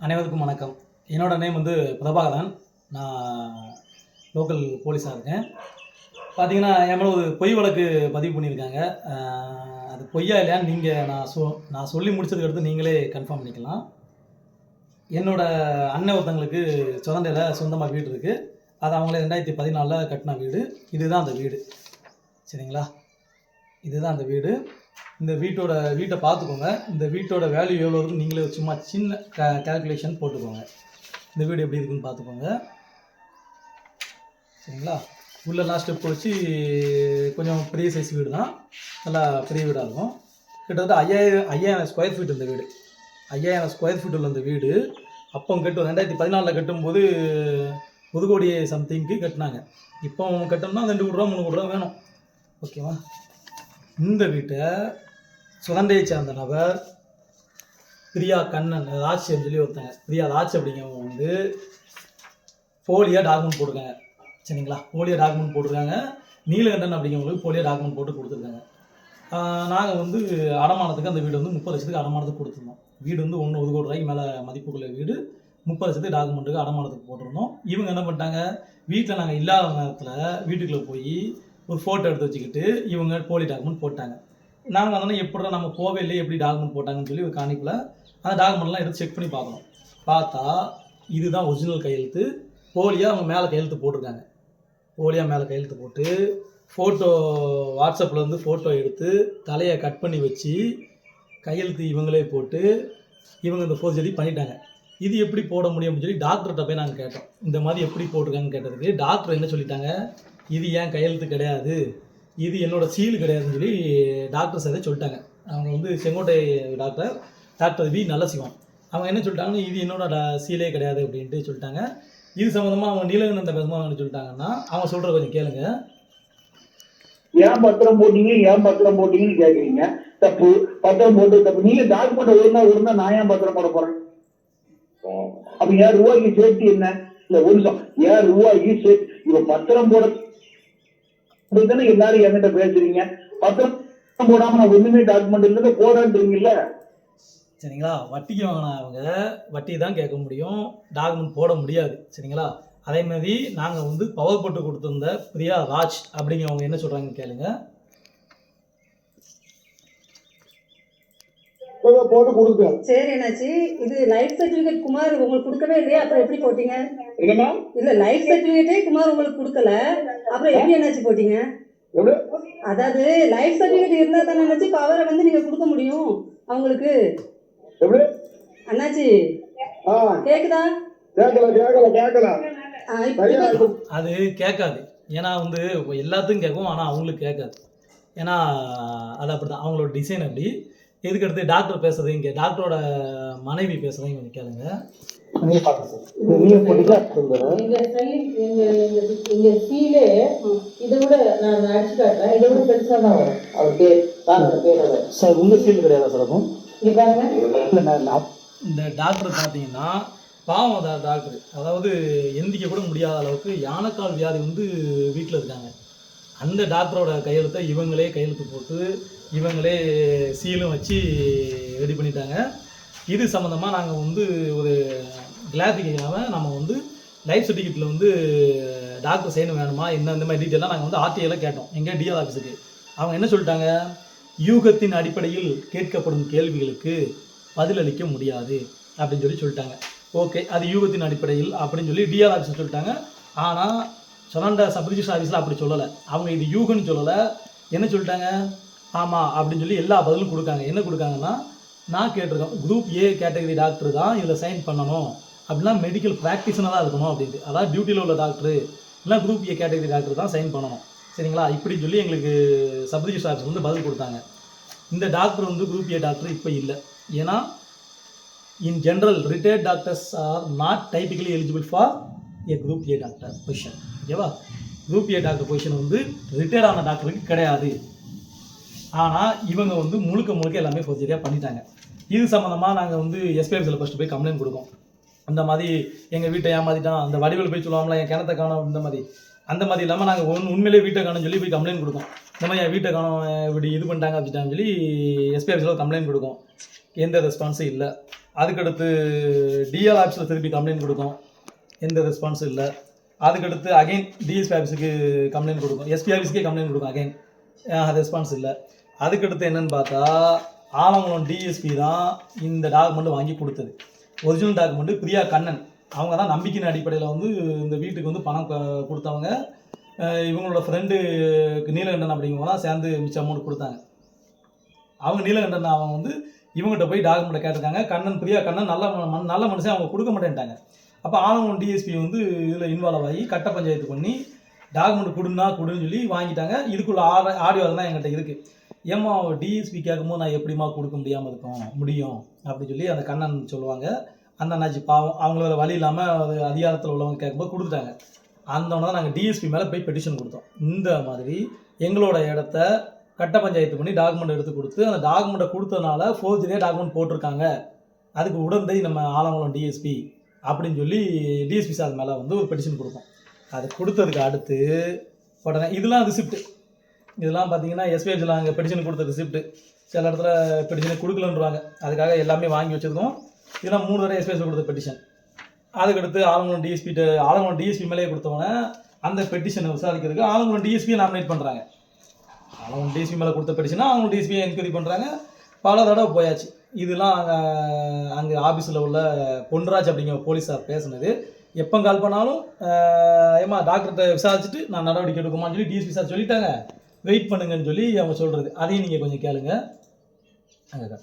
அனைவருக்கும் வணக்கம். என்னோட நேம் வந்து பிரபாகரன். நான் லோக்கல் போலீஸாக இருக்கேன். பார்த்தீங்கன்னா, என் மேலே ஒரு பொய் வழக்கு பதிவு பண்ணியிருக்காங்க. அது பொய்யா இல்லையான்னு நான் சொல்லி முடிச்சதுக்கு அடுத்து நீங்களே கன்ஃபார்ம் பண்ணிக்கலாம். என்னோட அண்ணன் ஒருத்தங்களுக்கு சுதண்டையில் சொந்தமாக வீடு இருக்குது. அது அவங்களே 2014 கட்டின வீடு. இதுதான் அந்த வீடு, சரிங்களா? இதுதான் அந்த வீடு. இந்த வீட்டை பார்த்துக்கோங்க. இந்த வீட்டோட வேல்யூ எவ்வளோ இருக்குன்னு நீங்களே சும்மா சின்ன கேல்குலேஷன் போட்டுக்கோங்க. இந்த வீடு எப்படி இருக்குன்னு பார்த்துக்கோங்க, சரிங்களா? உள்ளெல்லாம் ஸ்டெப் வச்சு கொஞ்சம் பெரிய சைஸ் வீடு தான், நல்லா பெரிய வீடாக இருக்கும். கிட்டத்தட்ட 5000 ஸ்கொயர் ஃபீட் இந்த வீடு. 5000 ஸ்கொயர் ஃபீட் உள்ள இந்த வீடு அப்போ 2014 கட்டும்போது 1 கோடி சம்திங்க்கு கட்டினாங்க. இப்போ கட்டணும்னா 2 கோடி ரூபா 3 கோடி ரூபா வேணும், ஓகேவா? இந்த வீட்டை சுதண்டையை சேர்ந்த நபர் பிரியா கண்ணன் ராஜ் சொல்லி ஒருத்தங்க, பிரியா ராஜ் அப்படிங்கிறவங்க வந்து போலியாக டாக்குமெண்ட் போட்டிருக்காங்க, சரிங்களா? போலியாக டாக்குமெண்ட் போட்டிருக்காங்க. நீலகண்டன் அப்படிங்கிறவங்களுக்கு போலியாக டாக்குமெண்ட் போட்டு கொடுத்துருக்காங்க. நாங்கள் வந்து அடமானத்துக்கு அந்த வீடு வந்து 30 லட்சத்துக்கு அடமானத்துக்கு கொடுத்துருந்தோம். வீடு வந்து 1 கோடி ரூபாய்க்கு மேலே மதிப்புக்குள்ள வீடு, 30 லட்சத்துக்கு டாக்குமெண்ட்டுக்கு அடமானத்துக்கு போட்டிருந்தோம். இவங்க என்ன பண்ணிட்டாங்க, வீட்டில் நாங்கள் இல்லாத நேரத்தில் வீட்டுக்குள்ளே போய் ஒரு ஃபோட்டோ எடுத்து வச்சுக்கிட்டு இவங்க போலி டாக்குமெண்ட் போட்டாங்க. நாங்கள் வந்தோன்னா எப்படா நம்ம போவே இல்லையே, எப்படி டாக்குமெண்ட் போட்டாங்கன்னு சொல்லி ஒரு காணிப்பில் அந்த டாக்குமெண்ட்லாம் எடுத்து செக் பண்ணி பார்க்கணும். பார்த்தா இதுதான் ஒரிஜினல் கையெழுத்து. போலியாக அவங்க மேலே கையெழுத்து போட்டிருக்காங்க. போலியாக மேலே கையெழுத்து போட்டு ஃபோட்டோ வாட்ஸ்அப்பில் வந்து ஃபோட்டோ எடுத்து தலையை கட் பண்ணி வச்சு கையெழுத்து இவங்களே போட்டு இவங்க இந்த ஃபோர்ஜரி பண்ணிட்டாங்க. இது எப்படி போட முடியும் அப்படின்னு சொல்லி டாக்டர்கிட்ட போய் நாங்கள் கேட்டோம். இந்த மாதிரி எப்படி போட்டிருக்காங்கன்னு கேட்டதுக்கு டாக்டர் என்ன சொல்லிட்டாங்க, இது ஏன் கையெழுத்து கிடையாது, இது என்னோட சீல் கிடையாதுன்னு சொல்லி டாக்டர்ஸ் அதை சொல்லிட்டாங்க. அவங்க வந்து செங்கோட்டை டாக்டர் வி நல்லசிவம். அவங்க என்ன சொல்லிட்டாங்கன்னா, இது என்னோட சீலே கிடையாது அப்படின்ட்டு சொல்லிட்டாங்க. இது சம்மந்தமாக அவங்க நீலகண்டன் பெருமாள் சொல்லிட்டாங்கன்னா அவங்க சொல்கிற கொஞ்சம் கேளுங்க. ஏன் பத்திரம் போட்டீங்கன்னு கேட்குறீங்க, தப்பு. பத்திரம் போட்டு தப்பு. நீங்க டாக்குமெண்ட் ஒழுங்கா நான் ஏன் பத்திரம் போட போறேன்? அப்ப ஏன் ரூபாய்க்கு சேஃப்டி என்ன? இல்ல ஒரு நிமிஷம், ஏன் ரூபாய்க்கு சேஃப்டி? இப்ப பத்திரம் போட தானே எல்லாரும் என்கிட்ட பேசுறீங்க. பத்திரம் போடாம நான் ஒண்ணுமே டாக்குமெண்ட் இல்ல போடான்றீங்கல்ல, சரிங்களா? வட்டிக்கு வாங்கினா அவங்க வட்டி தான் கேட்க முடியும், டாக்குமெண்ட் போட முடியாது, சரிங்களா? அதே மாதிரி நாங்கள் வந்து பவர் போட்டு கொடுத்துருந்த பிரியா ராஜ் அப்படிங்கிறவங்க என்ன சொல்கிறாங்கன்னு கேளுங்க. போட்டு கொடுங்க. சரி என்னாச்சு, இது லைஃப் சர்டிபிகேட் குமார் உங்களுக்கு கொடுக்கவே இல்லையா? அப்புறம் எப்படி போட்டீங்க? இல்ல லைஃப் சர்டிபிகேட்டே குமார் உங்களுக்கு கொடுக்கல, அப்புறம் எப்படி என்னாச்சு போட்டீங்க? அதாவது லைஃப் சர்டிபிகேட் இருந்தா தானே என்னாச்சு பவரை வந்து நீங்க கொடுக்க முடியும் அவங்களுக்கு. அண்ணாச்சி கேக்குதா? அது கேட்காது. ஏன்னா வந்து எல்லாத்துக்கும் கேட்கும், ஆனால் அவங்களுக்கு கேட்காது. ஏன்னா அது அப்படி தான், அவங்களோட டிசைன் அப்படி. இதுக்கு அடுத்து டாக்டர் பேசுறதையும் டாக்டரோட மனைவி பேசுறதையும் கொஞ்சம் கேளுங்க. இதை விட நான் அடிச்சு காட்டுறேன், இதை விட பெருசா தான் வரும் அவர் பேர். சார் உங்க சீல் கிடையாதா சார்? அப்போ இந்த டாக்டர் பார்த்தீங்கன்னா பாவம் டாக்டர், அதாவது எந்திக்க கூட முடியாத அளவுக்கு யானைக்கால் வியாதி வந்து வீட்டில் இருக்காங்க. அந்த டாக்டரோட கையெழுத்தை இவங்களே கையெழுத்து போட்டு இவங்களே சீலும் வச்சு ரெடி பண்ணிட்டாங்க. இது சம்மந்தமாக நாங்கள் வந்து ஒரு கிளாரிஃபிகேஷனாக நம்ம வந்து லைஃப் சர்டிஃபிகேட்டில் வந்து டாக்டர் சைன் வேணுமா என்ன, இந்த மாதிரி டீட்டெயிலாக நாங்கள் வந்து ஆர்டிஐயில் கேட்டோம் எங்கள் டிஆர் ஆஃபீஸுக்கு. அவங்க என்ன சொல்லிட்டாங்க, யூகத்தின் அடிப்படையில் கேட்கப்படும் கேள்விகளுக்கு பதிலளிக்க முடியாது அப்படின்னு சொல்லிட்டாங்க. ஓகே, அது யூகத்தின் அடிப்படையில் அப்படின்னு சொல்லி டிஆர் ஆஃபீஸில் சொல்லிட்டாங்க. ஆனால் சொன்னாண்ட சப் ரிஜிஸ்டர் ஆஃபீஸில் அப்படி சொல்லலை. அவங்க இது யூகன்னு சொல்லலை, என்ன சொல்லிட்டாங்க, ஆமாம் அப்படின்னு சொல்லி எல்லா பதிலும் கொடுக்காங்க. என்ன கொடுக்காங்கன்னா, நான் கேட்டிருக்கேன் குரூப் ஏ கேட்டகரி டாக்டர் தான் இதில் சைன் பண்ணணும், அப்படின்னா மெடிக்கல் ப்ராக்டிஷனராக இருக்கணும் அப்படின்ட்டு. அதாவது டியூட்டியில் உள்ள டாக்டரு இல்லை குரூப் ஏ கேட்டகரி டாக்டர் தான் சைன் பண்ணணும், சரிங்களா? இப்படி சொல்லி எங்களுக்கு சப் ரிஜிஸ்டர் ஆஃபீஸ் வந்து பதில் கொடுத்தாங்க. இந்த டாக்டர் வந்து குரூப் ஏ டாக்டர் இப்போ இல்லை. ஏன்னா in general retired doctors are not typically eligible for A group A doctor position, ஓகேவா? குரூப் ஏ டாக்டர் பொசிஷன் வந்து ரிட்டையர்ட் ஆன டாக்டருக்கு கிடையாது. ஆனால் இவங்க வந்து முழுக்க எல்லாமே ஃபோர்ஜரியாக பண்ணிட்டாங்க. இது சம்மந்தமாக நாங்கள் வந்து எஸ்பி ஆஃபீஸில் ஃபஸ்ட்டு போய் கம்ப்ளைண்ட் கொடுக்கோம். அந்த மாதிரி எங்கள் வீட்டை ஏமாற்றிட்டான், அந்த வடிவில் போய் சொல்லுவாங்களா என் கிணத்தை காணும், இந்த மாதிரி அந்த மாதிரி இல்லாமல் நாங்கள் உண்மையிலே வீட்டை காணும்னு சொல்லி போய் கம்ப்ளைண்ட் கொடுத்தோம். இந்த மாதிரி என் வீட்டை காணும் இப்படி இது பண்ணிட்டாங்க அப்படின்ட்டான்னு சொல்லி எஸ்பி ஆஃபீஸில் கம்ப்ளைண்ட் கொடுக்கும். எந்த ரெஸ்பான்ஸும் இல்லை. அதுக்கடுத்து டிஆர் ஆஃபீஸில் திருப்பி கம்ப்ளைண்ட் கொடுத்தோம், எந்த ரெஸ்பான்ஸும் இல்லை. அதுக்கடுத்து அகைன் டிஎஸ்பி ஆஃபீஸுக்கு கம்ப்ளைண்ட் கொடுக்கும், எஸ்பி ஆஃபீஸுக்கே கம்ப்ளைண்ட் கொடுக்கும், அகைன் ரெஸ்பான்ஸ் இல்லை. அதுக்கடுத்து என்னன்னு பார்த்தா ஆலங்குளம் டிஎஸ்பி தான் இந்த டாக்குமெண்ட் வாங்கி கொடுத்தது. ஒரிஜினல் டாக்குமெண்ட்டு பிரியா கண்ணன் அவங்க தான் நம்பிக்கையின் அடிப்படையில் வந்து இந்த வீட்டுக்கு வந்து பணம் கொடுத்தவங்க. இவங்களோட ஃப்ரெண்டு நீலகண்டன் அப்படிங்கிறவங்க தான் சேர்ந்து மிச்ச அமௌண்ட் கொடுத்தாங்க. அவங்க நீலகண்டன் அவங்க வந்து இவங்ககிட்ட போய் டாக்குமெண்ட்டை கேட்டிருக்காங்க. கண்ணன் பிரியா கண்ணன் நல்ல மனுஷன், அவங்க கொடுக்க மாட்டேன்ட்டாங்க. அப்போ ஆலங்குளம் டிஎஸ்பி வந்து இதில் இன்வால்வ் ஆகி கட்ட பஞ்சாயத்து பண்ணி டாக்குமெண்ட் கொடுன்னு சொல்லி வாங்கிட்டாங்க. இதுக்குள்ள ஆடியோ தான் என்கிட்ட இருக்குது. ஏம்மா டிஎஸ்பி கேட்கும்போது நான் எப்படிமா கொடுக்க முடியும் அப்படின்னு சொல்லி அந்த கண்ணன் சொல்லுவாங்க. அந்த அண்ணாச்சி பாவம், அவங்களோட வழி இல்லாமல் அது அதிகாரத்தில் உள்ளவங்க கேட்கும்போது கொடுத்துட்டாங்க. அந்தோட தான் நாங்கள் டிஎஸ்பி மேலே போய் பெட்டிஷன் கொடுத்தோம். இந்த மாதிரி எங்களோட இடத்த கட்ட பஞ்சாயத்து பண்ணி டாக்குமெண்ட் எடுத்து கொடுத்து அந்த டாக்குமெண்ட்டை கொடுத்ததுனால ஃபோர்ஜரியாக டாக்குமெண்ட் போட்டிருக்காங்க, அதுக்கு உடந்தை நம்ம ஆலங்குளம் டிஎஸ்பி அப்படின்னு சொல்லி டிஎஸ்பி சார் மேலே வந்து ஒரு பெட்டிஷன் கொடுத்தோம். அது கொடுத்ததுக்கு அடுத்து உடனே இதெல்லாம் ரிசிப்ட், இதெல்லாம் பார்த்தீங்கன்னா எஸ்பிஐஜில் அங்கே பெட்டிஷன் கொடுத்த ரிசிப்ட்டு. சில இடத்துல பெட்டிஷனை கொடுக்கலன்றாங்க, அதுக்காக எல்லாமே வாங்கி வச்சுருக்கோம். இதெல்லாம் 3 தடவை எஸ்பிஐஜில் கொடுத்த பெட்டிஷன். அதுக்கடுத்து ஆலங்குளம் டிஎஸ்பி மேலேயே கொடுத்தவொடனே அந்த பெட்டிஷனை விசாரிக்கிறதுக்கு ஆலங்குளம் டிஎஸ்பியை நாமினேட் பண்ணுறாங்க. ஆலங்குளம் டிஎஸ்பி மேலே கொடுத்த பெட்டிஷனாக ஆலங்குளம் டிஎஸ்பியை என்கொயரி பண்ணுறாங்க. பல தடவை போயாச்சு. இதெல்லாம் அங்கே ஆஃபீஸில் உள்ள பொன்ராஜ் அப்படிங்கிற போலீஸார் பேசுனது. எப்போ கால் பண்ணாலும் ஏமா டாக்டர்கிட்ட விசாரிச்சுட்டு நான் நடவடிக்கை எடுக்குமான்னு சொல்லி டிஎஸ்பி சார் சொல்லிட்டாங்க, வெயிட் பண்ணுங்கன்னு சொல்லி அவங்க சொல்கிறது. அதையும் நீங்கள் கொஞ்சம் கேளுங்க. அங்கே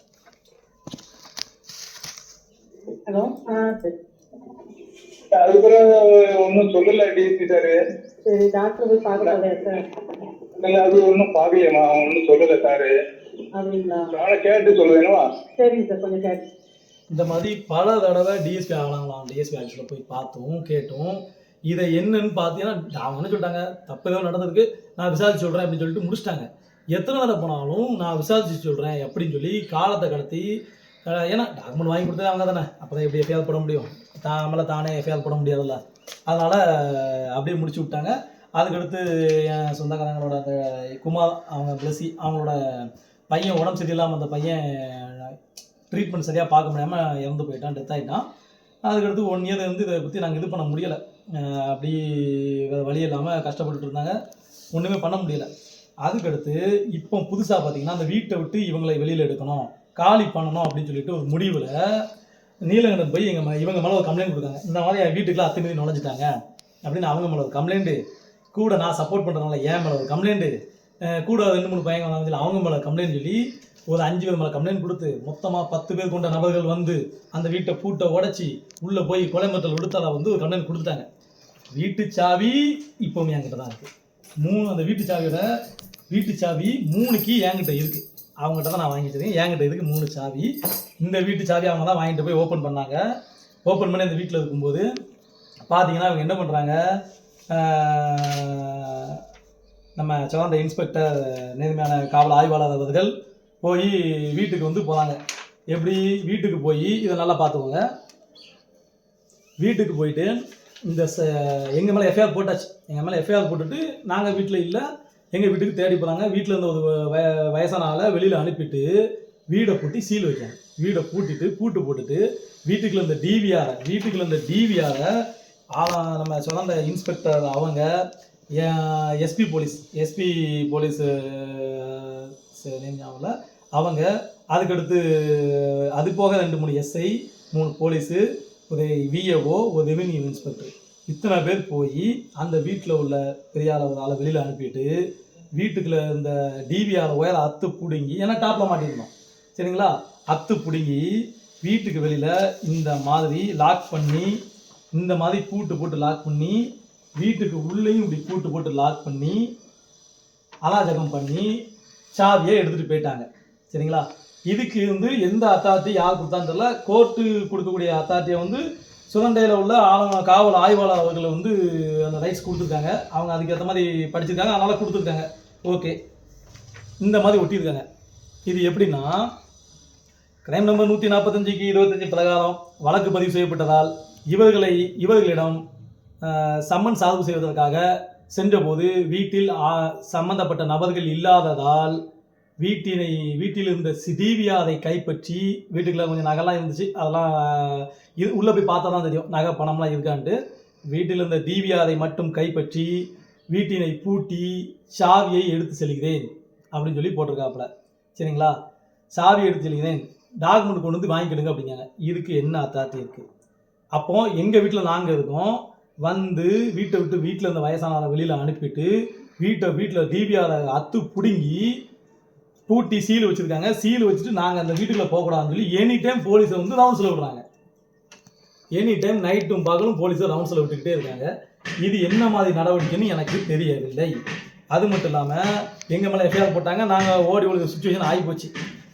ஹலோ. சரி அதுக்கப்புறம் ஒன்றும் சொல்லல டிஎஸ்பி சார். சரி, டாக்டர் போய் பார்க்க போகிறேன் சார். இல்லை, அது ஒன்றும் பார்க்கலையம்மா, ஒன்றும் சொல்லலை சார். அப்படிங்களா? நானும் கேட்டு சொல்லுவேணுமா? சரிங்க சார், கொஞ்சம் கேட்டு. இந்த மாதிரி பல தடவை டிஎஸ்பி ஆஃபீஸில் போய் பார்த்தோம், கேட்டோம். இதை என்னன்னு பார்த்தீங்கன்னா அவங்க என்ன சொல்லிட்டாங்க, தப்பு ஏதோ நடந்ததுக்கு நான் விசாரிச்சு சொல்கிறேன் அப்படின்னு சொல்லிட்டு முடிச்சிட்டாங்க. எத்தனை தடவை போனாலும் நான் விசாரிச்சு சொல்கிறேன் அப்படின்னு சொல்லி காலத்தை கடத்தி, ஏன்னா டாக்குமெண்ட் வாங்கி கொடுத்தது அவங்க தானே, அப்போ தான் எப்படி எஃப்ஐஆர் போட முடியும், நம்மளை தானே எஃப்ஐஆர் போட முடியாதுல்ல. அதனால் அப்படியே முடிச்சு விட்டாங்க. அதுக்கடுத்து என் சொந்தக்காரங்களோட அந்த குமார் அவங்க பிளஸி அவங்களோட பையன் உடம்பு சரியில்லாமல், அந்த பையன் ட்ரீட்மெண்ட் சரியாக பார்க்க முடியாமல் இறந்து போயிட்டான், டெத் ஆகிட்டான். அதுக்கடுத்து 1 இயர் வந்து இதை பற்றி நாங்கள் இது பண்ண முடியலை. அப்படி வழி இல்லாமல் கஷ்டப்பட்டுட்டு இருந்தாங்க, ஒன்றுமே பண்ண முடியலை. அதுக்கடுத்து இப்போ புதுசாக பார்த்தீங்கன்னா அந்த வீட்டை விட்டு இவங்களை வெளியில் எடுக்கணும், காலி பண்ணணும் அப்படின்னு சொல்லிட்டு ஒரு முடிவில் நீலகண்டன் போய் இவங்க மேலே ஒரு கம்ப்ளைண்ட் கொடுத்தாங்க. இந்த மாதிரி என் வீட்டுக்குலாம் அத்துமீறி நுழைஞ்சிட்டாங்க அப்படின்னு அவங்க மேலே ஒரு கம்ப்ளைண்ட்டு, கூட நான் சப்போர்ட் பண்ணுறதுனால என் மேலே ஒரு கம்ப்ளைண்ட்டு, கூட 2-3 பையன் வந்தாங்க அவங்க மேலே கம்ப்ளைண்ட் சொல்லி ஒரு 5 பேர் மேலே கம்ப்ளைண்ட் கொடுத்து மொத்தமாக 10 பேர் கொண்ட நபர்கள் வந்து அந்த வீட்டை பூட்டை உடச்சி உள்ளே போய் கொலை மிரட்டல் விடுத்ததை வந்து ஒரு கம்ப்ளைண்ட் கொடுத்துட்டாங்க. வீட்டு சாவி இப்போவுமே என்கிட்ட தான் இருக்குது. அந்த வீட்டு சாவி 3 கீ என்கிட்ட இருக்குது. அவங்ககிட்ட தான் நான் வாங்கிட்டு இருக்கேன். என்கிட்ட இதுக்கு 3 சாவி. இந்த வீட்டு சாவி அவங்க தான் வாங்கிட்டு போய் ஓப்பன் பண்ணாங்க. ஓப்பன் பண்ணி இந்த வீட்டில் இருக்கும்போது பார்த்தீங்கன்னா அவங்க என்ன பண்ணுறாங்க, நம்ம சிறந்த இன்ஸ்பெக்டர் நேர்மையான காவல் ஆய்வாளர் அவர்கள் போய் வீட்டுக்கு வந்து போகிறாங்க. எப்படி வீட்டுக்கு போய் இதை நல்லா பார்த்துக்கோங்க. வீட்டுக்கு போயிட்டு இந்த எங்கள் மேலே எஃப்ஐஆர் போட்டாச்சு. எங்கள் மேலே எஃப்ஐஆர் போட்டுட்டு நாங்கள் வீட்டில் இல்லை, எங்கள் வீட்டுக்கு தேடி போகிறாங்க. வீட்டில் இருந்த ஒரு வயசான ஆளை வெளியில் அனுப்பிட்டு வீடை பூட்டி சீல் வைக்காங்க. வீடை பூட்டிட்டு பூட்டு போட்டுட்டு வீட்டுக்குள்ள இருந்த டிவிஆரை நம்ம சொன்ன இன்ஸ்பெக்டர் அவங்க எஸ்பி போலீஸ் நேம் அவங்க, அதுக்கடுத்து அது போக 2-3 எஸ்ஐ, 3 போலீஸு, ஒரு விஏஓ, ஒரு ரெவென்யூ இன்ஸ்பெக்டர், இத்தனை பேர் போய் அந்த வீட்டில் உள்ள பெரிய ஆளை வெளியில் அனுப்பிட்டு வீட்டுக்குள்ள இந்த டிவிஆர் ஒயரை அத்து பிடுங்கி, ஏன்னா டாப்பில் மாட்டிருந்தோம் சரிங்களா, அத்து பிடுங்கி வீட்டுக்கு வெளியில் இந்த மாதிரி லாக் பண்ணி, இந்த மாதிரி பூட்டு போட்டு லாக் பண்ணி, வீட்டுக்கு உள்ளேயும் இப்படி பூட்டு போட்டு லாக் பண்ணி அராஜகம் பண்ணி சாவியை எடுத்துகிட்டு போயிட்டாங்க சரிங்களா. இதுக்கு வந்து எந்த அத்தாரிட்டி யார் கொடுத்தான்னு தெரியல. கோர்ட்டு கொடுக்கக்கூடிய அத்தாரிட்டியை வந்து சுதண்டையில் உள்ள காவல் ஆய்வாளர் அவர்களை வந்து அந்த ரைட்ஸ் கொடுத்துருக்காங்க. அவங்க அதுக்கேற்ற மாதிரி படிச்சிருக்காங்க, அதனால் கொடுத்துருக்காங்க. ஓகே, இந்த மாதிரி ஒட்டியிருக்காங்க. இது எப்படின்னா கிரைம் நம்பர் 145/25 பிரகாரம் வழக்கு பதிவு செய்யப்பட்டதால் இவர்களிடம் சம்மன் சார்பு செய்வதற்காக சென்றபோது வீட்டில் சம்பந்தப்பட்ட நபர்கள் இல்லாததால் வீட்டில் இருந்த டிவியை அதை கைப்பற்றி, வீட்டுக்குள்ள கொஞ்சம் நகைலாம் இருந்துச்சு, அதெல்லாம் இது உள்ளே போய் பார்த்தா தான் தெரியும் நகை பணம்லாம் இருக்கான்ட்டு. வீட்டில் இருந்த டிவியை அதை மட்டும் கைப்பற்றி வீட்டினை பூட்டி சாவியை எடுத்து செல்கிறேன் அப்படின்னு சொல்லி போட்டிருக்காப்புல. சரிங்களா, சாவி எடுத்து செல்கிறேன், டாக்குமெண்ட் கொண்டு வந்து வாங்கிக்கிடுங்க அப்படிங்காங்க. இதுக்கு என்ன அத்தாரிட்டி இருக்குது? அப்போ எங்கள் வீட்டில் நாங்கள் இருக்கோம், வந்து வீட்டை விட்டு வீட்டில் இருந்த வயசானவரை வெளியில் அனுப்பிட்டு வீட்டில் டிவியால் அத்து பிடுங்கி பூட்டி சீல் வச்சுருக்காங்க. சீல் வச்சுட்டு நாங்கள் அந்த வீட்டுக்குள்ளே போகக்கூடாதுன்னு சொல்லி எனி டைம் போலீஸை வந்து ரவுண்ட்ஸில் விடுறாங்க. எனி டைம் நைட்டும் பகலும் போலீஸை ரவுண்ட்ஸில் விட்டுக்கிட்டே இருக்காங்க. இது என்ன மாதிரி நடவடிக்கைன்னு எனக்கு தெரியவில்லை. அது மட்டும் இல்லாமல் எங்கள் மேலே எஃப்ஐஆர் போட்டாங்க. நாங்கள் ஓடி ஓடி சுச்சுவேஷன் ஆகிப்போச்சு.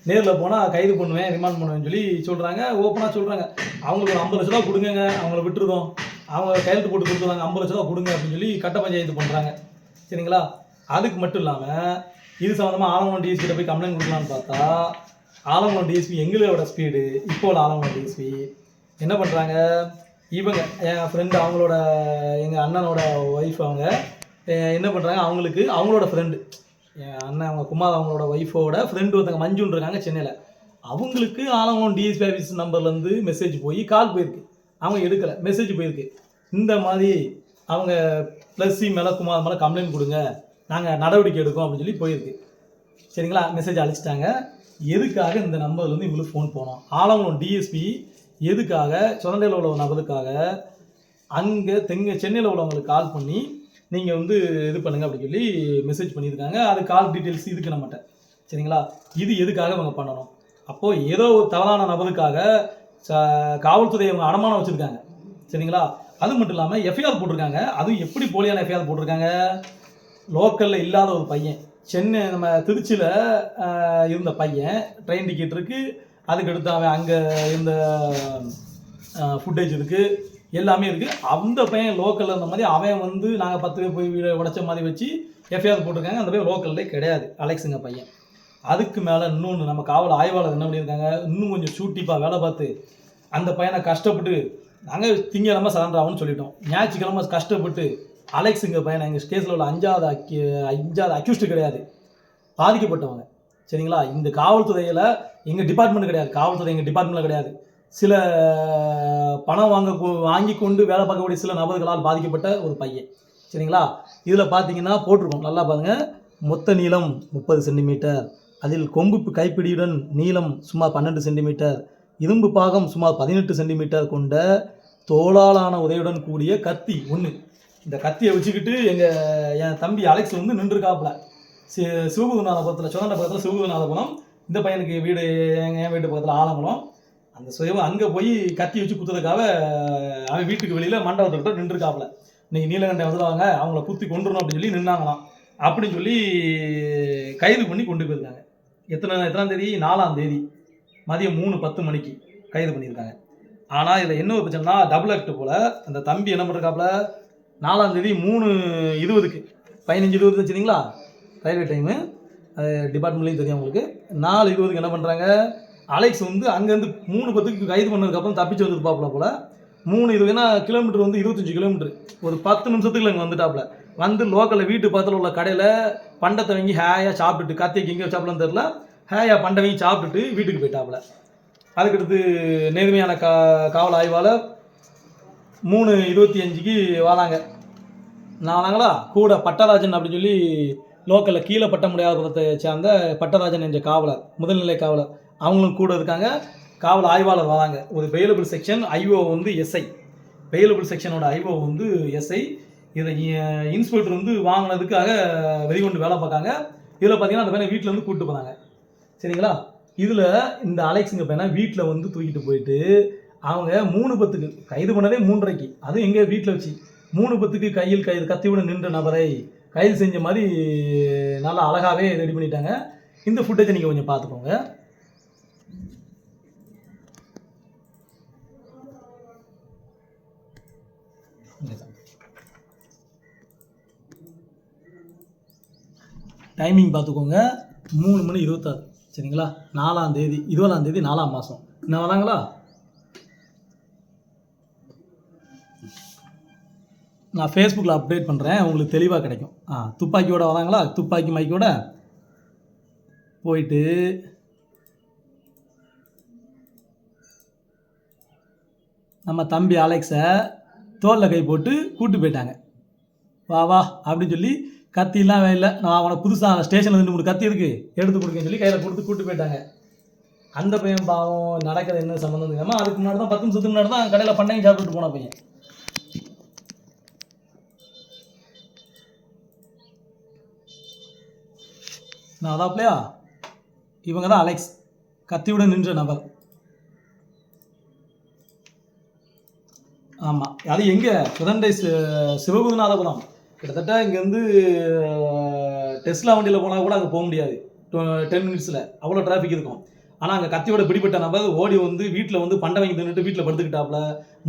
நேரில் போனால் கைது பண்ணுவேன், ரிமாண்ட் பண்ணுவேன்னு சொல்லி சொல்கிறாங்க. ஓப்பனாக சொல்கிறாங்க. அவங்களுக்கு ஒரு 50 லட்ச ரூபா கொடுங்க, அவங்கள விட்டுருதோம், அவங்க கையெழுத்து போட்டு கொடுத்துருவாங்க, 50 லட்ச ரூபா கொடுங்க அப்படின்னு சொல்லி கட்ட பஞ்சாயத்து பண்ணுறாங்க. சரிங்களா, அதுக்கு மட்டும் இல்லாமல் இது சம்மந்தமாக ஆலங்குளம் டிஎஸ்பிகிட்ட போய் கம்ப்ளைண்ட் கொடுக்கலான்னு பார்த்தா, ஆலங்குளம் டிஎஸ்பி எங்களோட ஸ்பீடு இப்போ உள்ள ஆலங்குளம் டிஎஸ்பி என்ன பண்ணுறாங்க, இவங்க என் ஃப்ரெண்டு அவங்களோட எங்கள் அண்ணனோட ஒய்ஃப் அவங்க என்ன பண்ணுறாங்க, அவங்களோட ஃப்ரெண்டு என் அண்ணன் அவங்க குமார் அவங்களோட ஒய்ஃபோட ஃப்ரெண்டு ஒருத்தங்க மஞ்சுன்னு இருக்காங்க சென்னையில். அவங்களுக்கு ஆலங்குளம் டிஎஸ்பி ஆஃபீஸ் நம்பர்லேருந்து மெசேஜ் போய் கால் போயிருக்கு, அவங்க எடுக்கலை, மெசேஜ் போயிருக்கு. இந்த மாதிரி அவங்க ப்ளஸ் சி மேலே குமார் மேலே கம்ப்ளைண்ட் கொடுங்க, நாங்கள் நடவடிக்கை எடுக்கோம் அப்படின்னு சொல்லி போயிருக்கு. சரிங்களா, மெசேஜ் அழிச்சிட்டாங்க. எதுக்காக இந்த நம்பர்லேருந்து இவங்களுக்கு ஃபோன் போனோம்? ஆலங்குளம் டிஎஸ்பி எதுக்காக சுதந்திர உள்ள நபருக்காக அங்கே சென்னையில் உள்ளவங்களுக்கு கால் பண்ணி நீங்கள் வந்து இது பண்ணுங்க அப்படின்னு சொல்லி மெசேஜ் பண்ணியிருக்காங்க. அது கால் டீட்டெயில்ஸ் இதுக்கு நம்மகிட்ட. சரிங்களா, இது எதுக்காக அவங்க பண்ணணும்? அப்போது ஏதோ ஒரு தவறான நபருக்காக காவல்துறை அவங்க அடமானம் வச்சுருக்காங்க. சரிங்களா, அது மட்டும் இல்லாமல் எஃப்ஐஆர் போட்டிருக்காங்க. அதுவும் எப்படி போலியான எஃப்ஐஆர் போட்டிருக்காங்க? லோக்கலில் இல்லாத ஒரு பையன், சென்னை நம்ம திருச்சியில் இருந்த பையன், ட்ரெயின் டிக்கெட் இருக்குது, அதுக்கடுத்து அவன் அங்கே இருந்த ஃபுட்டேஜ் இருக்குது, எல்லாமே இருக்குது. அந்த பையன் லோக்கலில் இருந்த மாதிரி அவன் வந்து நாங்கள் 10 பேர் போய் வீடை உடைச்ச மாதிரி வச்சு எஃப்ஐஆர் போட்டிருக்காங்க. அந்த பையன் லோக்கல்லே கிடையாது, அலெக்ஸுங்க பையன். அதுக்கு மேலே இன்னொன்று நம்ம காவல் ஆய்வாளர் என்ன பண்ணியிருக்காங்க, இன்னும் கொஞ்சம் சூட்டிப்பாக வேலை பார்த்து அந்த பையனை கஷ்டப்பட்டு நாங்கள் திங்கக்கிழமை சரண்டர் ஆகும்னு சொல்லிட்டோம், ஞாயிற்றுக்கிழமை கஷ்டப்பட்டு அலெக்ஸுங்க பையனை எங்கள் கேஸில் உள்ள 5வது அக்யூஸ்டு கிடையாது, பாதிக்கப்பட்டவங்க. சரிங்களா, இந்த காவல்துறையில் எங்கள் டிபார்ட்மெண்ட் கிடையாது, காவல்துறை எங்கள் டிபார்ட்மெண்ட்டில் கிடையாது, சில பணம் வாங்கி கொண்டு வேலை பார்க்கக்கூடிய சில நபர்களால் பாதிக்கப்பட்ட ஒரு பையன். சரிங்களா, இதில் பார்த்தீங்கன்னா போட்டிருக்கோம், நல்லா பாருங்கள். மொத்த நீளம் 30 சென்டிமீட்டர், அதில் கொம்பு கைப்பிடியுடன் நீளம் சுமார் 12 சென்டிமீட்டர், இரும்பு பாகம் சுமார் 18 சென்டிமீட்டர் கொண்ட தோளாலான உதையுடன் கூடிய கத்தி ஒன்று. இந்த கத்தியை வச்சுக்கிட்டு என் தம்பி அலெக்ஸ் வந்து நின்றுருக்காப்புல சிவகுருநாதபுரத்தில், சுதந்திர பக்கத்தில் சிவகுருநாதபுரம். இந்த பையனுக்கு வீடு என் வீட்டு பக்கத்தில் ஆலங்குளம். அந்த அங்கே போய் கத்தி வச்சு குத்துறதுக்காக அவன் வீட்டுக்கு வெளியில் மண்டபத்துக்கிட்ட நின்றுருக்காப்புல. இன்னைக்கு நீலகண்டை வந்துடுவாங்க, அவங்கள குத்தி கொண்டுடணும் அப்படின்னு சொல்லி நின்னாங்களாம். அப்படின்னு சொல்லி கைது பண்ணி கொண்டு போயிருக்காங்க. எத்தனாம் தேதி? 4ஆம் தேதி மதியம் 3:10 மணிக்கு கைது பண்ணியிருக்காங்க. ஆனால் இதில் என்ன ஒரு பிரச்சனைனா, டபுள் ஆக்ட் போல் அந்த தம்பி என்ன பண்ணுறாப்புல, 4ஆம் தேதி 3:20க்கு 15:20 வச்சுருங்களா ரயில்வே டைமு, அது டிபார்ட்மெண்ட்லேயும் தெரியும் உங்களுக்கு. 4:20க்கு என்ன பண்ணுறாங்க, அலெக்ஸ் வந்து அங்கேருந்து 3:10க்கு கைது பண்ணதுக்கப்புறம் தப்பிச்சு வந்துருப்பாப்புல போல். 3:20னா கிலோமீட்டர் வந்து 25 கிலோமீட்டர், ஒரு 10 நிமிஷத்துக்கு அங்கே வந்துட்டாப்புல. வந்து லோக்கலில் வீட்டு பக்கத்தில் உள்ள கடையில் பண்டத்தை வாங்கி ஹேயாக சாப்பிட்டுட்டு, கத்திக்கு எங்கே சாப்பிடலான்னு தெரில, ஹேயாக பண்டை வாங்கி சாப்பிட்டுட்டு வீட்டுக்கு போயிட்டாப்புல. அதுக்கடுத்து நேர்மையான காவல் ஆய்வாளர் 3:25க்கு வராங்க. நானாங்களா கூட பட்டராஜன் அப்படின்னு சொல்லி லோக்கலில் கீழே பட்ட முடியாதபுரத்தை சேர்ந்த பட்டராஜன் என்ற காவலர், முதல்நிலை காவலர், அவங்களும் கூட இருக்காங்க. காவல் ஆய்வாளர் வராங்க. ஒரு பெயிலபிள் செக்ஷன் ஐஓ வந்து எஸ்ஐ, பெயிலபிள் செக்ஷனோட ஐஓ வந்து எஸ்ஐ. இதை இன்ஸ்பெக்டர் வந்து வாங்கினதுக்காக வெளிக்கொண்டு வேலை பார்க்காங்க. இதில் பார்த்தீங்கன்னா அந்த பையனை வீட்டில் வந்து கூப்பிட்டு போனாங்க. சரிங்களா, இதில் இந்த அலெக்ஸுங்க பையனை வீட்டில் வந்து தூக்கிட்டு போயிட்டு அவங்க 3:10க்கு கைது பண்ணதே 3:30க்கு, அதுவும் எங்கள் வீட்டில் வச்சு 3:10க்கு கையில் கத்தியுடன் நின்ற நபரை கைது செஞ்ச மாதிரி நல்லா அழகாகவே ரெடி பண்ணிட்டாங்க. இந்த ஃபுட்டேஜை நீங்கள் கொஞ்சம் பார்த்துக்கோங்க. டைமிங் பார்த்துக்கோங்க, 3:26. சரிங்களா, 4ஆம் தேதி 20ஆம் தேதி 4ஆம் மாதம். என்ன வராங்களா, நான் ஃபேஸ்புக்கில் அப்டேட் பண்ணுறேன், உங்களுக்கு தெளிவாக கிடைக்கும். துப்பாக்கியோட வராங்களா, துப்பாக்கி மைக்கோட போயிட்டு நம்ம தம்பி அலெக்ஸை தோளில் கை போட்டு கூப்பிட்டு போயிட்டாங்க. வா வா அப்படின்னு சொல்லி கத்திலாம் இல்லை, நான் அவனை புதுசாக ஸ்டேஷனில் 2-3 கத்தி இருக்குது எடுத்து கொடுக்கன்னு சொல்லி கையில் கொடுத்து கூப்பிட்டு போயிட்டாங்க. அந்த பையன் பாவம் நடக்கிறது என்ன சம்மந்தம் தெரியாமல் அதுக்கு முன்னாடி தான் 10 நிமிஷத்துக்கு முன்னாடி தான் கடையில் பண்ணையும் சாப்பிட்டுட்டு போன பையன். நான் அதாப்லையா இவங்க தான் அலெக்ஸ், கத்தியுடன் நின்ற நபர். ஆமாம், அது எங்கே சுதண்டை சிவகுருநாதபுரம். கிட்டத்தட்ட இங்கேருந்து டெஸ்லா வண்டியில் போனால் கூட அங்கே போக முடியாது 10 மினிட்ஸில், அவ்வளோ டிராஃபிக் இருக்கும். ஆனால் அங்கே கத்தியோட பிடிப்பட்ட நபர் ஓடி வந்து வீட்டில் வந்து பண்டை வாங்கி தின்னுட்டு வீட்டில் படுத்துக்கிட்டாப்புல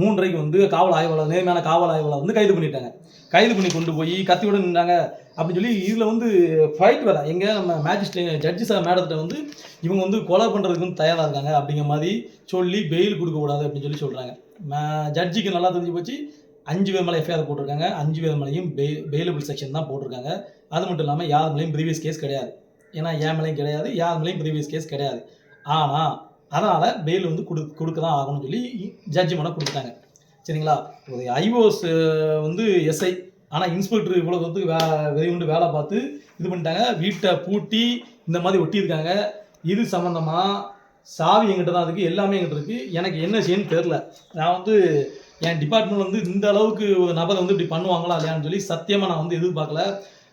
3:30 வந்து காவல் ஆய்வாளர், நேர்மையான காவல் ஆய்வாளர் வந்து கைது பண்ணிட்டாங்க. கைது பண்ணி கொண்டு போய் கத்தியோட நின்றாங்க அப்படின்னு சொல்லி இதில் வந்து ஃபைட் வேறு. எங்கே நம்ம மேஜிஸ்ட்ரேட் ஜட்ஜி சார் மேடத்திட்ட வந்து இவங்க வந்து கொலை பண்ணுறதுக்கு வந்து தயாராக இருக்காங்க அப்படிங்கிற மாதிரி சொல்லி பெயில் கொடுக்கக்கூடாது அப்படின்னு சொல்லி சொல்கிறாங்க. ஜட்ஜிக்கு நல்லா தெரிஞ்சு போச்சு. 5 பேர் மேலே எஃப்ஐஆர் போட்டிருக்காங்க. 5 பேர் மேலேயும் பெயிலபிள் செக்ஷன் தான் போட்டிருக்காங்க. அது மட்டும் இல்லாமல் யார் மேலேயும் ப்ரீவியஸ் கேஸ் கிடையாது. ஏன்னா என் மேலேயும் கிடையாது, யார் மேலேயும் ப்ரீவியஸ் கேஸ் கிடையாது. ஆனால் அதனால் பெயில் வந்து கொடுக்க தான் ஆகணும்னு சொல்லி ஜட்ஜி மேலே கொடுத்துட்டாங்க. சரிங்களா? ஒரு ஐஓஎஸ் வந்து எஸ்ஐ, ஆனால் இன்ஸ்பெக்டர் இவ்வளோ வந்து வெறியுண்டு வேலை பார்த்து இது பண்ணிட்டாங்க. வீட்டை பூட்டி இந்த மாதிரி ஒட்டியிருக்காங்க. இது சம்மந்தமாக சாவி என்கிட்ட தான் இருக்குது, எல்லாமே என்கிட்ட இருக்குது. எனக்கு என்ன செய்யணும்னு தெரில. நான் வந்து என் டிபார்ட்மெண்ட் வந்து இந்த அளவுக்கு ஒரு நபரை வந்து இப்படி பண்ணுவாங்களா இல்லையான்னு சொல்லி சத்தியமாக நான் வந்து எதிர்பார்க்கல.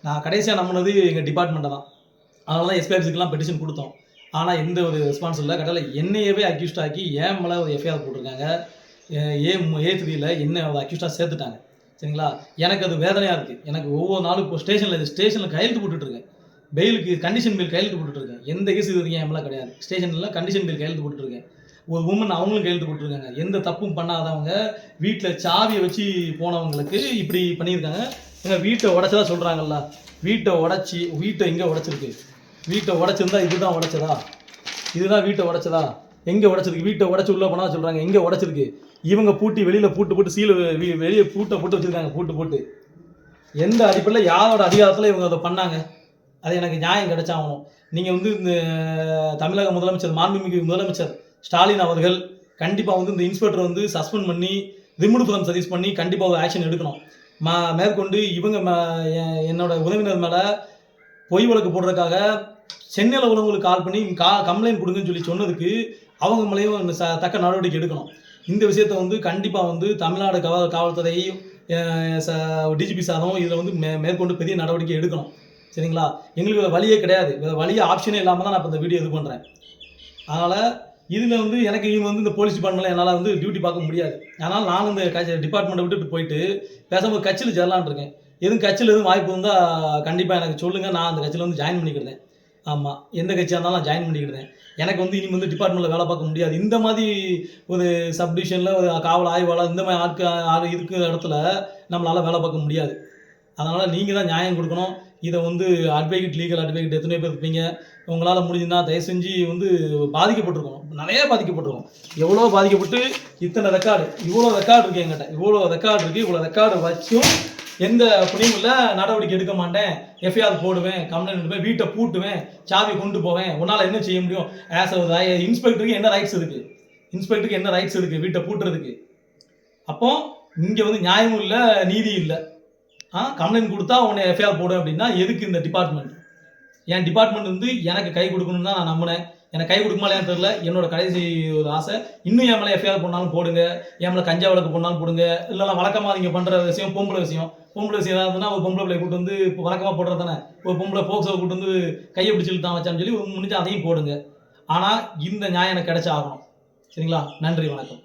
நான் கடைசியாக நம்பினது எங்கள் டிபார்ட்மெண்ட்டை தான். அதனால தான் எஸ்பிஆர்சிக்கெலாம் பெட்டிஷன் கொடுத்தோம். ஆனால் எந்த ஒரு ரெஸ்பான்ஸ் இல்லை. கடையில் என்னையவே அக்யூஸ்ட் ஆக்கி ஏன் மேலே ஒரு எஃப்ஐஆர் போட்டிருக்காங்க. A3 என்ன ஒரு அக்யூஸ்டாக சேர்த்துட்டாங்க. சரிங்களா? எனக்கு அது வேதனையாக இருக்குது. எனக்கு ஒவ்வொரு நாளும் இப்போ ஸ்டேஷனில் கையெழுத்து போட்டுட்ருக்கேன். பெயிலுக்கு கண்டிஷன் பில் கையெழுத்து போட்டுட்ருக்கேன். எந்த கேஸ் இது வரைக்கும் என் மேலே கிடையாது. ஸ்டேஷனில் கண்டிஷன் பில் கையெழுத்து போட்டுட்ருக்கேன். ஒரு உமன் அவங்களும் கையெழுத்து போட்டுருக்காங்க. எந்த தப்பும் பண்ணாதவங்க வீட்டில் சாவியை வச்சு போனவங்களுக்கு இப்படி பண்ணியிருக்காங்க. எங்கள் வீட்டை உடச்சதா சொல்கிறாங்கல்ல, வீட்டை எங்கே உடச்சிருக்கு? வீட்டை உடச்சிருந்தா இதுதான் உடச்சதா? இதுதான் வீட்டை உடச்சதா? எங்கே உடச்சிருக்கு? வீட்டை உடச்சி உள்ளே போனால் சொல்கிறாங்க எங்கே உடச்சிருக்கு? இவங்க பூட்டி வெளியில் போட்டு சீலை வெளியே பூட்டை போட்டு வச்சுருக்காங்க. போட்டு எந்த அடிப்படையில் யாரோட அதிகாரத்தில் இவங்க அதை பண்ணாங்க? அது எனக்கு நியாயம் கிடைச்சாகணும். நீங்கள் வந்து இந்த தமிழக முதலமைச்சர், மாண்புமிகு முதலமைச்சர் ஸ்டாலின் அவர்கள் கண்டிப்பாக வந்து இந்த இன்ஸ்பெக்டர் வந்து சஸ்பெண்ட் பண்ணி ரிமூவ் ஃப்ரம் சர்வீஸ் பண்ணி கண்டிப்பாக ஒரு ஆக்ஷன் எடுக்கணும். மேற்கொண்டு இவங்க என்னோட உறவினர் மேலே பொய் வழக்கு போடுறதுக்காக சென்னையில் உள்ளவங்களுக்கு கால் பண்ணி கம்ப்ளைண்ட் கொடுங்கன்னு சொல்லி சொன்னதுக்கு அவங்க மேலேயும் தக்க நடவடிக்கை எடுக்கணும். இந்த விஷயத்தை வந்து கண்டிப்பாக வந்து தமிழ்நாடு காவல்துறை டிஜிபி சாரும் இதில் வந்து மேற்கொண்டு பெரிய நடவடிக்கை எடுக்கணும். சரிங்களா? எங்களுக்கு வேறு வழியே கிடையாது. வேறு வழியே ஆப்ஷனே இல்லாமல் தான் நான் இப்போ இந்த வீடியோ இது பண்ணுறேன். அதனால் இதில் வந்து எனக்கு இவங்க வந்து இந்த போலீஸ் டிபார்ட்மெண்ட்டில் என்னால் வந்து டியூட்டி பார்க்க முடியாது. அதனால் நான் இந்த டிபார்ட்மெண்ட்டை விட்டுட்டு போயிட்டு பேசாமல் கட்சியில் சேரலான் இருக்கேன். கட்சியில் எதுவும் வாய்ப்பு இருந்தால் கண்டிப்பாக எனக்கு சொல்லுங்கள். நான் அந்த கட்சியில் வந்து ஜாயின் பண்ணிக்கிட்டேன். ஆமாம், எந்த கட்சியாக இருந்தாலும் நான் ஜாயின் பண்ணிக்கிட்டேன். எனக்கு வந்து இனி வந்து டிபார்ட்மெண்ட்டில் வேலை பார்க்க முடியாது. இந்த மாதிரி ஒரு சப்டிவிஷனில் ஒரு காவல் ஆய்வாளர் இந்த மாதிரி ஆள் இருக்கிற இடத்துல நம்மளால் வேலை பார்க்க முடியாது. அதனால் நீங்கள் தான் நியாயம் கொடுக்கணும். இதை வந்து லீகல் அட்வொகேட் எத்தனை பேர் இருப்பீங்க, உங்களால் முடிஞ்சுன்னா தயவு செஞ்சு வந்து பாதிக்கப்பட்டிருக்கோம். நிறைய பாதிக்கப்பட்டிருக்கோம். எவ்வளோ பாதிக்கப்பட்டு இத்தனை ரெக்கார்டு, இவ்வளோ ரெக்கார்டு இருக்குது என்கிட்ட. இவ்வளோ ரெக்கார்டு இருக்குது. இவ்வளோ ரெக்கார்டு வச்சும் எந்த புண்ணியும் இல்லை. நடவடிக்கை எடுக்க மாட்டேன். எஃப்ஐஆர் போடுவேன், கம்ப்ளைண்ட் எடுப்பேன், வீட்டை பூட்டுவேன், சாவி கொண்டு போவேன். உன்னால் என்ன செய்ய முடியும்? இன்ஸ்பெக்டருக்கு என்ன ரைட்ஸ் இருக்குது? வீட்டை பூட்டுறதுக்கு. அப்போ இங்கே வந்து நியாயமும் இல்லை, நீதி இல்லை. கம்ப்ளைண்ட் கொடுத்தா உன்னை எஃப்ஐஆர் போடும் அப்படின்னா எதுக்கு இந்த டிபார்ட்மெண்ட்? என் டிபார்ட்மெண்ட் வந்து எனக்கு கை கொடுக்கணும்னு தான் நான் நம்பினேன். எனக்கு கை கொடுக்குமாலையான்னு தெரியல. என்னோட கடைசி ஒரு ஆசை, இன்னும் என் மேலே எஃப்ஐஆர் போனாலும் போடுங்க, என் மேலே கஞ்சா வழக்கு போனாலும் போடுங்க. இல்லைனா வழக்கமாக நீங்கள் பண்ணுற விஷயம் பொம்பளை விஷயம் ஏதாவது இருந்ததுன்னா ஒரு பொம்பளை பிள்ளை கூட்டு வந்து இப்போ வழக்கமாக போடுறது தானே, ஒரு பொம்பளை போக்ஸோ கூட்டு வந்து கையை பிடிச்சிட்டு தான் வச்சான்னு சொல்லி முடிஞ்சா அதையும் போடுங்க. ஆனால் இந்த நியாயம் எனக்கு கிடைச்சா ஆகணும். சரிங்களா? நன்றி, வணக்கம்.